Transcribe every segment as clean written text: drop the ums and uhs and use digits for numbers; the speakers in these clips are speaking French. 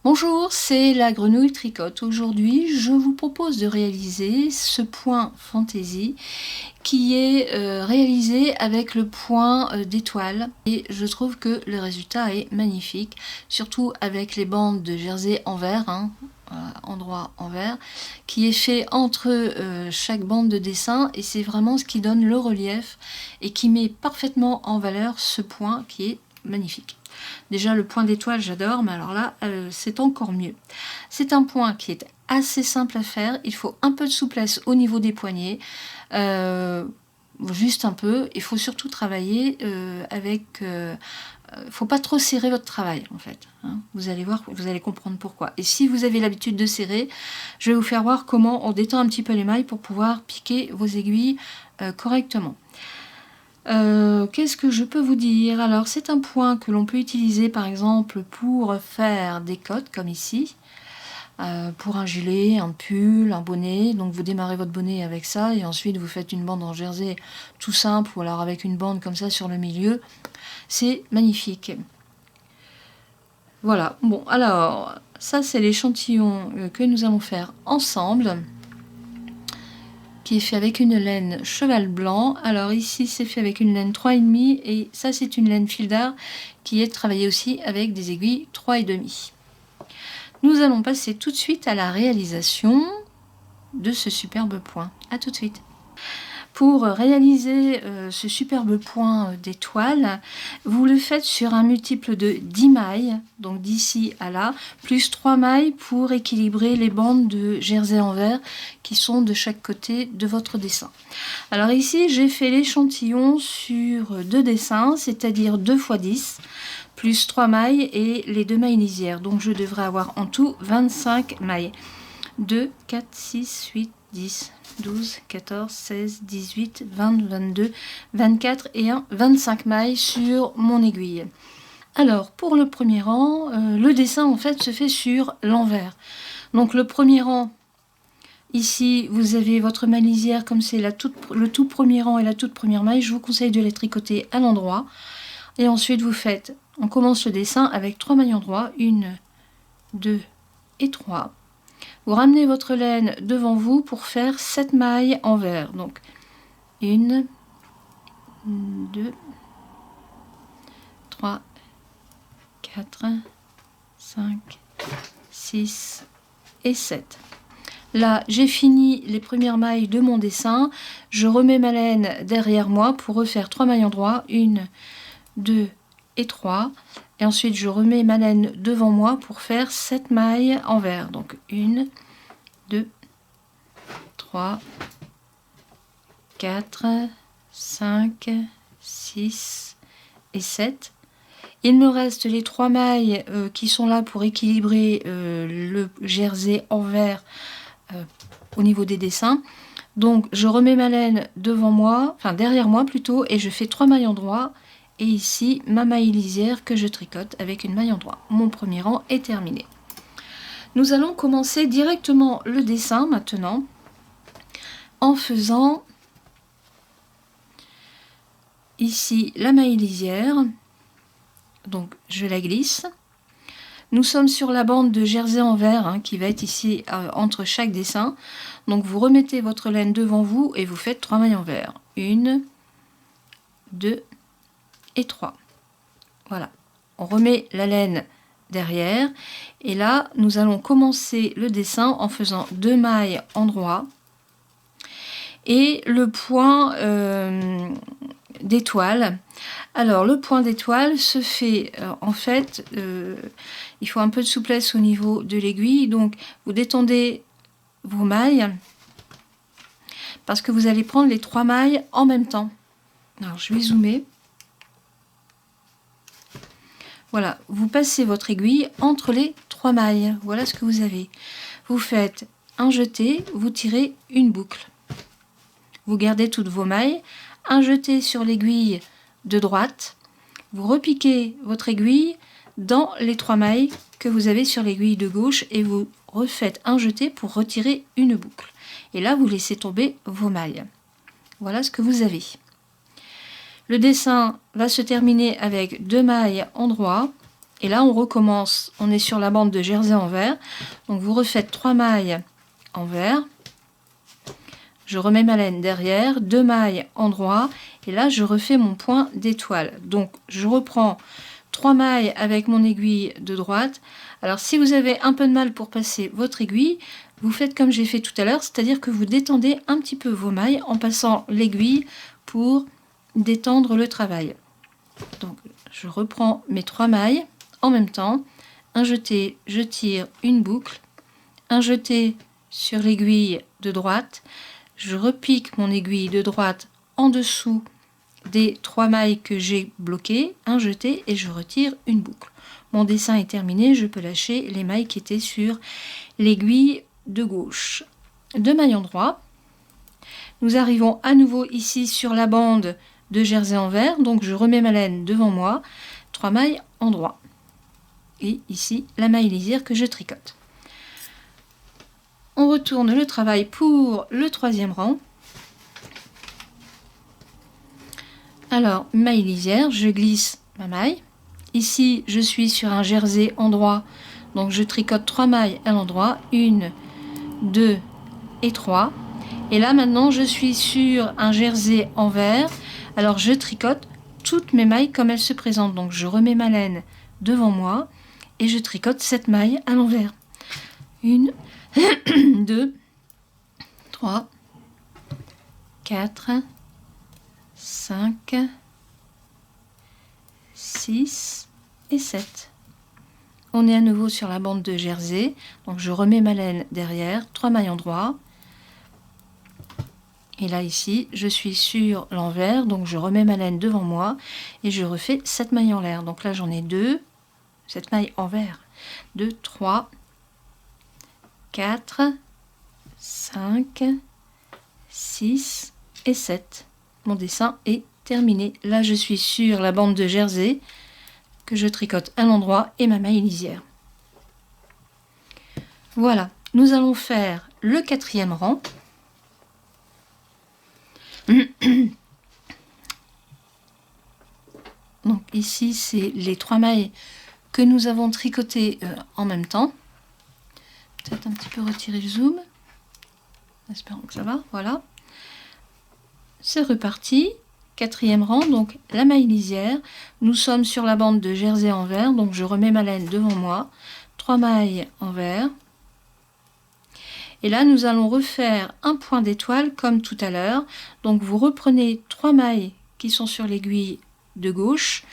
Bonjour, c'est la Grenouille Tricote. Aujourd'hui, je vous propose de réaliser ce point fantaisie qui est réalisé avec le point d'étoile. Et je trouve que le résultat est magnifique, surtout avec les bandes de jersey en vert, endroit en vert, qui est fait entre chaque bande de dessin, et c'est vraiment ce qui donne le relief et qui met parfaitement en valeur ce point qui est magnifique. Déjà le point d'étoile j'adore, mais alors là c'est encore mieux. C'est un point qui est assez simple à faire, il faut un peu de souplesse au niveau des poignets, juste un peu. Il faut surtout travailler faut pas trop serrer votre travail en fait, hein. Vous allez voir, vous allez comprendre pourquoi. Et si vous avez l'habitude de serrer, je vais vous faire voir comment on détend un petit peu les mailles pour pouvoir piquer vos aiguilles correctement. Qu'est-ce que je peux vous dire? Alors c'est un point que l'on peut utiliser par exemple pour faire des cottes comme ici, pour un gilet, un pull, un bonnet. Donc vous démarrez votre bonnet avec ça et ensuite vous faites une bande en jersey tout simple, ou alors avec une bande comme ça sur le milieu. C'est magnifique. Voilà, bon alors ça c'est l'échantillon que nous allons faire ensemble, qui est fait avec une laine cheval blanc. Alors ici c'est fait avec une laine 3,5 et ça c'est une laine fil d'art qui est travaillée aussi avec des aiguilles 3,5. Nous allons passer tout de suite à la réalisation de ce superbe point. A tout de suite. Pour réaliser ce superbe point d'étoile, vous le faites sur un multiple de 10 mailles, donc d'ici à là, plus 3 mailles pour équilibrer les bandes de jersey en vert qui sont de chaque côté de votre dessin. Alors ici, j'ai fait l'échantillon sur 2 dessins, c'est-à-dire 2 x 10, plus 3 mailles et les 2 mailles lisières. Donc je devrais avoir en tout 25 mailles. 2, 4, 6, 8, 10, 12, 14, 16, 18, 20, 22, 24 et 25 mailles sur mon aiguille. Alors pour le premier rang, le dessin en fait se fait sur l'envers. Donc le premier rang, ici vous avez votre maille lisière, comme c'est le tout premier rang et la toute première maille, je vous conseille de les tricoter à l'endroit. Et ensuite vous faites, on commence le dessin avec 3 mailles endroits, 1, 2 et 3. Vous ramenez votre laine devant vous pour faire 7 mailles en vert. Donc 1, 2, 3, 4, 5, 6 et 7. Là, j'ai fini les premières mailles de mon dessin. Je remets ma laine derrière moi pour refaire 3 mailles endroits. 1, 2 et 3. Et ensuite, je remets ma laine devant moi pour faire 7 mailles en vert. Donc 1, 2, 3, 4, 5, 6 et 7. Il me reste les 3 mailles qui sont là pour équilibrer le jersey en vert au niveau des dessins. Donc je remets ma laine devant moi, enfin derrière moi plutôt, et je fais 3 mailles endroits. Et ici, ma maille lisière que je tricote avec une maille endroit. Mon premier rang est terminé. Nous allons commencer directement le dessin maintenant en faisant ici la maille lisière. Donc je la glisse. Nous sommes sur la bande de jersey en vert qui va être ici entre chaque dessin. Donc vous remettez votre laine devant vous et vous faites 3 mailles en vert. 1, 2 et 3. Voilà. On remet la laine derrière et là nous allons commencer le dessin en faisant 2 mailles endroits et le point d'étoile. Alors le point d'étoile se fait en fait il faut un peu de souplesse au niveau de l'aiguille, donc vous détendez vos mailles parce que vous allez prendre les 3 mailles en même temps. Alors je vais zoomer. Voilà, vous passez votre aiguille entre les 3 mailles. Voilà ce que vous avez. Vous faites un jeté, vous tirez une boucle. Vous gardez toutes vos mailles, un jeté sur l'aiguille de droite. Vous repiquez votre aiguille dans les 3 mailles que vous avez sur l'aiguille de gauche et vous refaites un jeté pour retirer une boucle. Et là, vous laissez tomber vos mailles. Voilà ce que vous avez. Le dessin va se terminer avec 2 mailles endroits Et là, on recommence. On est sur la bande de jersey envers. Donc, vous refaites 3 mailles envers. Je remets ma laine derrière, 2 mailles endroit. Et là, je refais mon point d'étoile. Donc, je reprends 3 mailles avec mon aiguille de droite. Alors, si vous avez un peu de mal pour passer votre aiguille, vous faites comme j'ai fait tout à l'heure, c'est-à-dire que vous détendez un petit peu vos mailles en passant l'aiguille pour détendre le travail. Donc, je reprends mes 3 mailles en même temps. Un jeté, je tire une boucle. Un jeté sur l'aiguille de droite. Je repique mon aiguille de droite en dessous des 3 mailles que j'ai bloquées, un jeté et je retire une boucle. Mon dessin est terminé, je peux lâcher les mailles qui étaient sur l'aiguille de gauche. 2 mailles endroit. Nous arrivons à nouveau ici sur la bande de jersey envers, donc je remets ma laine devant moi, 3 mailles endroit. Et ici la maille lisière que je tricote. On retourne le travail pour le 3e rang. Alors, maille lisière, je glisse ma maille. Ici, je suis sur un jersey endroit, donc je tricote 3 mailles à l'endroit, 1, 2 et 3. Et là, maintenant, je suis sur un jersey envers, alors je tricote toutes mes mailles comme elles se présentent. Donc, je remets ma laine devant moi et je tricote 7 mailles à l'envers. 1, 2, 3, 4, 5, 6 et 7. On est à nouveau sur la bande de jersey, donc je remets ma laine derrière, 3 mailles endroit. Et là ici, je suis sur l'envers, donc je remets ma laine devant moi et je refais 7 mailles en l'air. Donc là j'en ai 2, 7 mailles envers, 2, 3, 4, 5, 6 et 7. Mon dessin est terminé. Là, je suis sur la bande de jersey que je tricote à l'endroit et ma maille lisière. Voilà, nous allons faire le 4e rang. Donc ici, c'est les 3 mailles que nous avons tricotées en même temps. Peut-être un petit peu retirer le zoom. Espérons que ça va, voilà. C'est reparti. 4e rang, donc la maille lisière. Nous sommes sur la bande de jersey envers, donc je remets ma laine devant moi. 3 mailles envers. Et là, nous allons refaire un point d'étoile comme tout à l'heure. Donc vous reprenez 3 mailles qui sont sur l'aiguille de gauche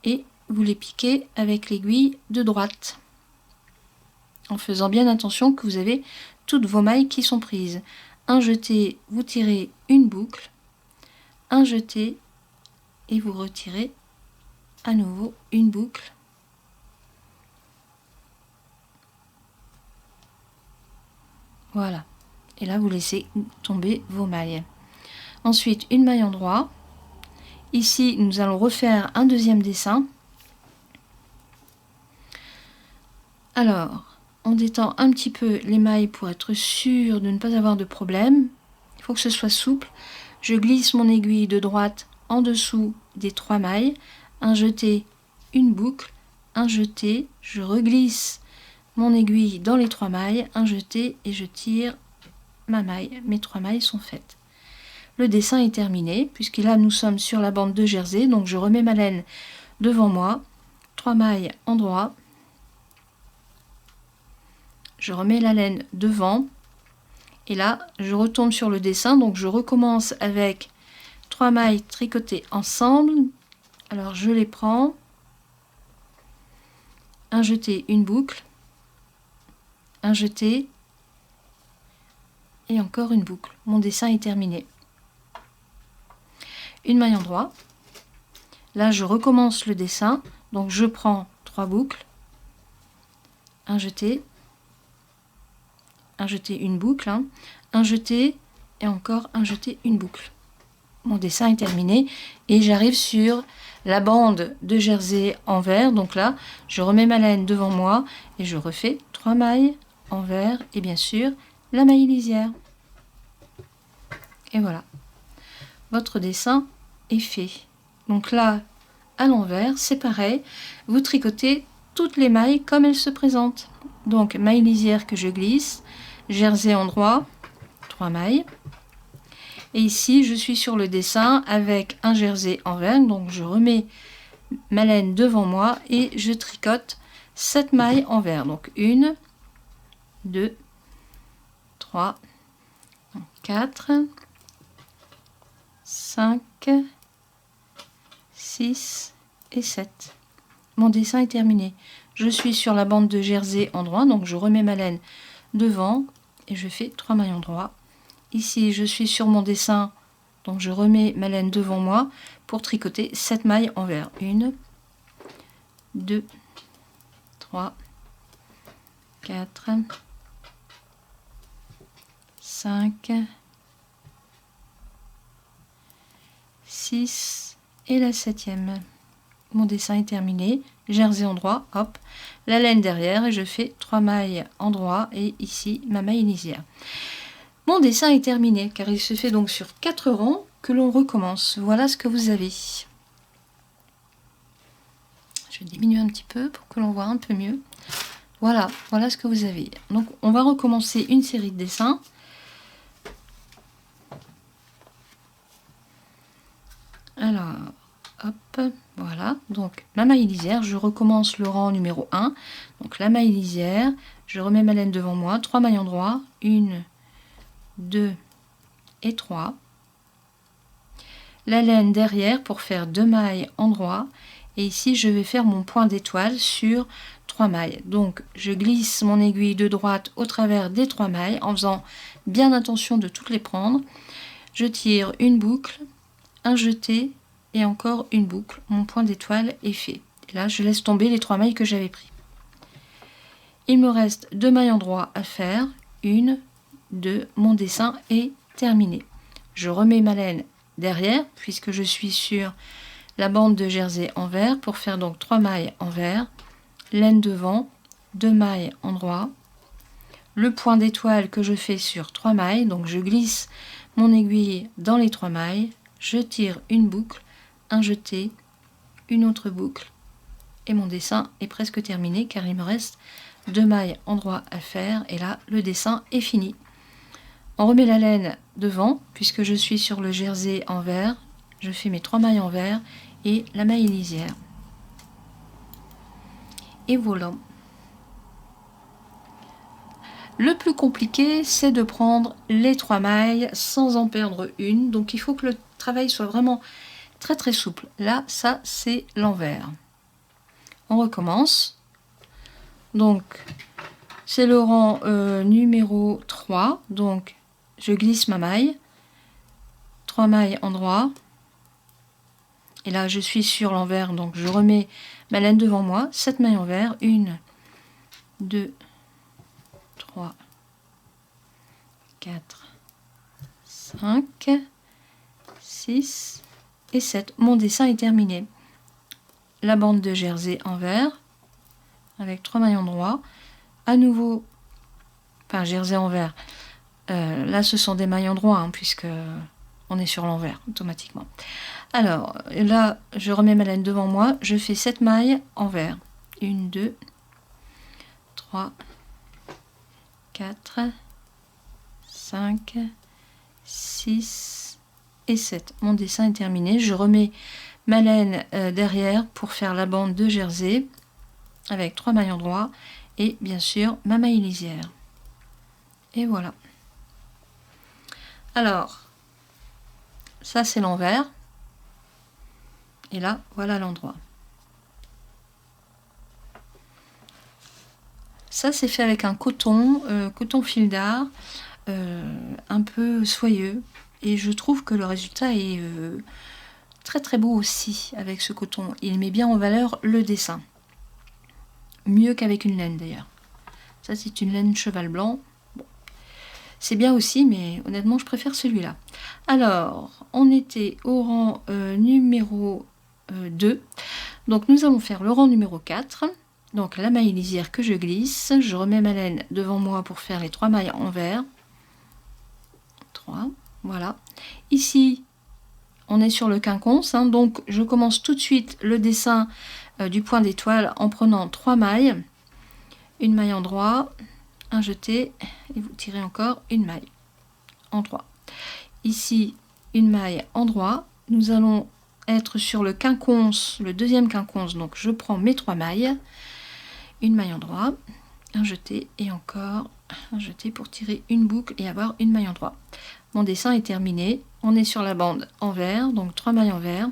et vous les piquez avec l'aiguille de droite. En faisant bien attention que vous avez toutes vos mailles qui sont prises. Un jeté, vous tirez une boucle. Un jeté et vous retirez à nouveau une boucle. Voilà. Et là, vous laissez tomber vos mailles. Ensuite, une maille endroit. Ici, nous allons refaire un 2e dessin. Alors, on détend un petit peu les mailles pour être sûr de ne pas avoir de problème. Il faut que ce soit souple. Je glisse mon aiguille de droite en dessous des 3 mailles. Un jeté, une boucle. Un jeté, je reglisse mon aiguille dans les 3 mailles. Un jeté et je tire ma maille. Mes 3 mailles sont faites. Le dessin est terminé, puisque là nous sommes sur la bande de jersey. Donc je remets ma laine devant moi. 3 mailles endroit. Je remets la laine devant. Et là, je retombe sur le dessin, donc je recommence avec 3 mailles tricotées ensemble. Alors je les prends, un jeté, une boucle, un jeté et encore une boucle. Mon dessin est terminé. Une maille endroit. Là, je recommence le dessin, donc je prends 3 boucles, un jeté, une boucle, un jeté et encore un jeté, une boucle. Mon dessin est terminé et j'arrive sur la bande de jersey envers. Donc là, je remets ma laine devant moi et je refais 3 mailles envers et bien sûr la maille lisière. Et voilà, votre dessin est fait. Donc là, à l'envers, c'est pareil, vous tricotez toutes les mailles comme elles se présentent. Donc maille lisière que je glisse, jersey endroit, 3 mailles. Et ici, je suis sur le dessin avec un jersey envers, donc je remets ma laine devant moi et je tricote 7 mailles envers. Donc 1, 2, 3, 4, 5, 6 et 7. Mon dessin est terminé. Je suis sur la bande de jersey endroit, donc je remets ma laine devant et je fais 3 mailles endroit. Ici, je suis sur mon dessin, donc je remets ma laine devant moi pour tricoter 7 mailles envers. 1, 2, 3, 4, 5, 6 et la 7e. Mon dessin est terminé. Jersey endroit, hop, la laine derrière et je fais 3 mailles endroit et ici ma maille lisière. Mon dessin est terminé car il se fait donc sur 4 rangs que l'on recommence. Voilà ce que vous avez. Je vais diminuer un petit peu pour que l'on voit un peu mieux. Voilà, voilà ce que vous avez. Donc on va recommencer une série de dessins. Alors, hop, voilà. Donc ma maille lisière, je recommence le rang numéro 1. Donc la maille lisière, je remets ma laine devant moi, 3 mailles endroit, 1, 2 et 3. La laine derrière pour faire 2 mailles endroit. Et ici, je vais faire mon point d'étoile sur 3 mailles. Donc, je glisse mon aiguille de droite au travers des 3 mailles en faisant bien attention de toutes les prendre. Je tire une boucle, un jeté et encore une boucle. Mon point d'étoile est fait. Et là, je laisse tomber les 3 mailles que j'avais pris. Il me reste 2 mailles endroit à faire. 1, 2, mon dessin est terminé. Je remets ma laine derrière puisque je suis sur la bande de jersey envers pour faire donc 3 mailles envers, laine devant, 2 mailles endroit, le point d'étoile que je fais sur 3 mailles, donc je glisse mon aiguille dans les 3 mailles, je tire une boucle, un jeté, une autre boucle et mon dessin est presque terminé car il me reste 2 mailles endroit à faire et là le dessin est fini. On remet la laine devant puisque je suis sur le jersey envers, je fais mes 3 mailles envers et la maille lisière. Et voilà. Le plus compliqué, c'est de prendre les 3 mailles sans en perdre une. Donc il faut que le travail soit vraiment très très souple. Là, ça c'est l'envers. On recommence. Donc c'est le rang numéro 3. Donc je glisse ma maille. 3 mailles endroit. Et là, je suis sur l'envers, donc je remets ma laine devant moi. 7 mailles envers. 1, 2, 3, 4, 5, 6 et 7. Mon dessin est terminé. La bande de jersey envers avec 3 mailles endroit. À nouveau, enfin jersey envers. Là, ce sont des mailles endroit, hein, puisque on est sur l'envers automatiquement. Alors là, je remets ma laine devant moi, je fais 7 mailles envers. 1, 2, 3, 4, 5, 6 et 7. Mon dessin est terminé. Je remets ma laine derrière pour faire la bande de jersey avec 3 mailles endroit et bien sûr ma maille lisière. Et voilà. Alors, ça c'est l'envers. Et là, voilà l'endroit. Ça, c'est fait avec un coton, coton fil d'art, un peu soyeux. Et je trouve que le résultat est très très beau aussi avec ce coton. Il met bien en valeur le dessin. Mieux qu'avec une laine d'ailleurs. Ça, c'est une laine cheval blanc. Bon. C'est bien aussi, mais honnêtement, je préfère celui-là. Alors, on était au rang numéro 2. Donc nous allons faire le rang numéro 4. Donc la maille lisière que je glisse, je remets ma laine devant moi pour faire les 3 mailles envers. 3, voilà. Ici, on est sur le quinconce, hein, donc je commence tout de suite le dessin du point d'étoile en prenant 3 mailles, une maille en droit, un jeté, et vous tirez encore une maille en droit. Ici, une maille en droit, nous allons être sur le quinconce, le deuxième quinconce, donc je prends mes 3 mailles, une maille en droit, un jeté et encore un jeté pour tirer une boucle et avoir une maille en droit. Mon dessin est terminé, on est sur la bande en vert, donc 3 mailles en vert.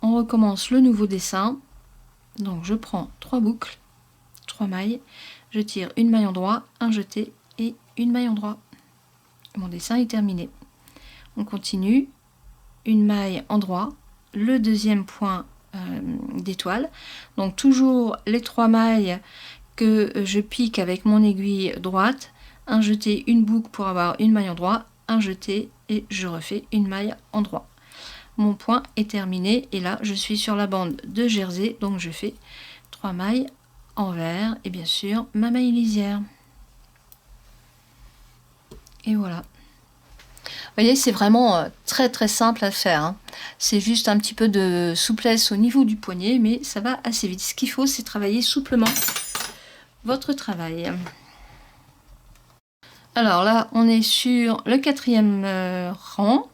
On recommence le nouveau dessin, donc je prends 3 boucles, 3 mailles, je tire une maille en droit, un jeté et une maille en droit. Mon dessin est terminé. On continue, une maille en droit, le deuxième point d'étoile, donc toujours les 3 mailles que je pique avec mon aiguille droite, un jeté, une boucle pour avoir une maille en droit, un jeté et je refais une maille en droit. Mon point est terminé et là je suis sur la bande de Jersey, donc je fais 3 mailles en vert et bien sûr ma maille lisière. Et voilà. Vous voyez, c'est vraiment très très simple à faire, hein. C'est juste un petit peu de souplesse au niveau du poignet, mais ça va assez vite. Ce qu'il faut, c'est travailler souplement votre travail. Alors là, on est sur le 4e rang.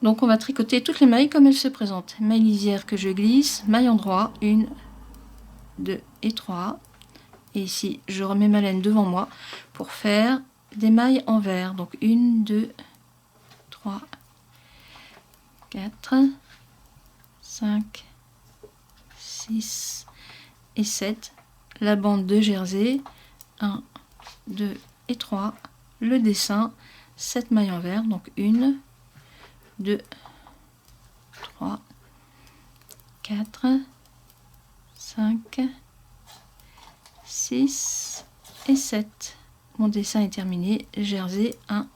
Donc on va tricoter toutes les mailles comme elles se présentent. Maille lisière que je glisse, maille en droit, 1, 2 et 3. Et ici, je remets ma laine devant moi pour faire des mailles en vert. Donc 1, 2, 3, 4, 5, 6 et 7. La bande de Jersey, 1, 2 et 3. Le dessin, 7 mailles en vert. Donc 1, 2, 3, 4, 5, 6 et 7. Mon dessin est terminé. Jersey, 1,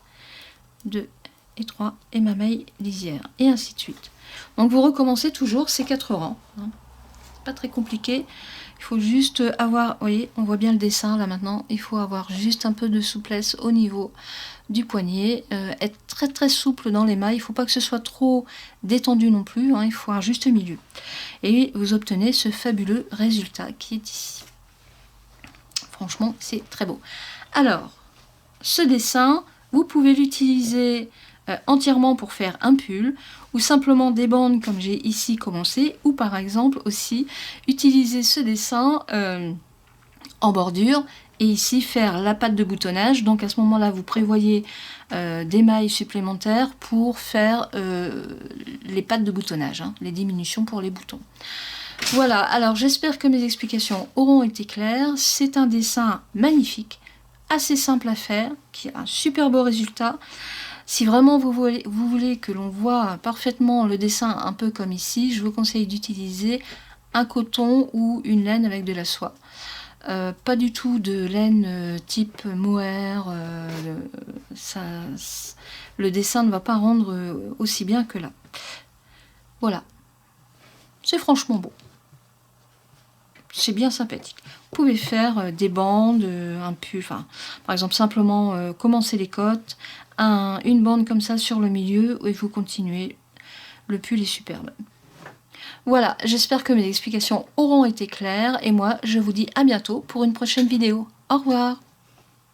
2 et 3 et ma maille lisière. Et ainsi de suite. Donc vous recommencez toujours ces 4 rangs. Hein. Pas très compliqué. Il faut juste avoir, vous voyez, on voit bien le dessin là maintenant. Il faut avoir juste un peu de souplesse au niveau du poignet. Être très très souple dans les mailles. Il ne faut pas que ce soit trop détendu non plus. Hein. Il faut un juste milieu. Et vous obtenez ce fabuleux résultat qui est ici. Franchement, c'est très beau. Alors, ce dessin, vous pouvez l'utiliser entièrement pour faire un pull ou simplement des bandes comme j'ai ici commencé, ou par exemple aussi utiliser ce dessin en bordure et ici faire la patte de boutonnage. Donc à ce moment-là, vous prévoyez des mailles supplémentaires pour faire les pattes de boutonnage, hein, les diminutions pour les boutons. Voilà, alors j'espère que mes explications auront été claires. C'est un dessin magnifique, assez simple à faire, qui a un super beau résultat. Si vraiment vous voulez que l'on voit parfaitement le dessin un peu comme ici, je vous conseille d'utiliser un coton ou une laine avec de la soie. Pas du tout de laine type mohair, le dessin ne va pas rendre aussi bien que là. Voilà, c'est franchement beau. C'est bien sympathique. Vous pouvez faire des bandes, un pull, enfin, par exemple simplement commencer les côtes, une bande comme ça sur le milieu et vous continuez. Le pull est superbe. Voilà, j'espère que mes explications auront été claires et moi je vous dis à bientôt pour une prochaine vidéo. Au revoir.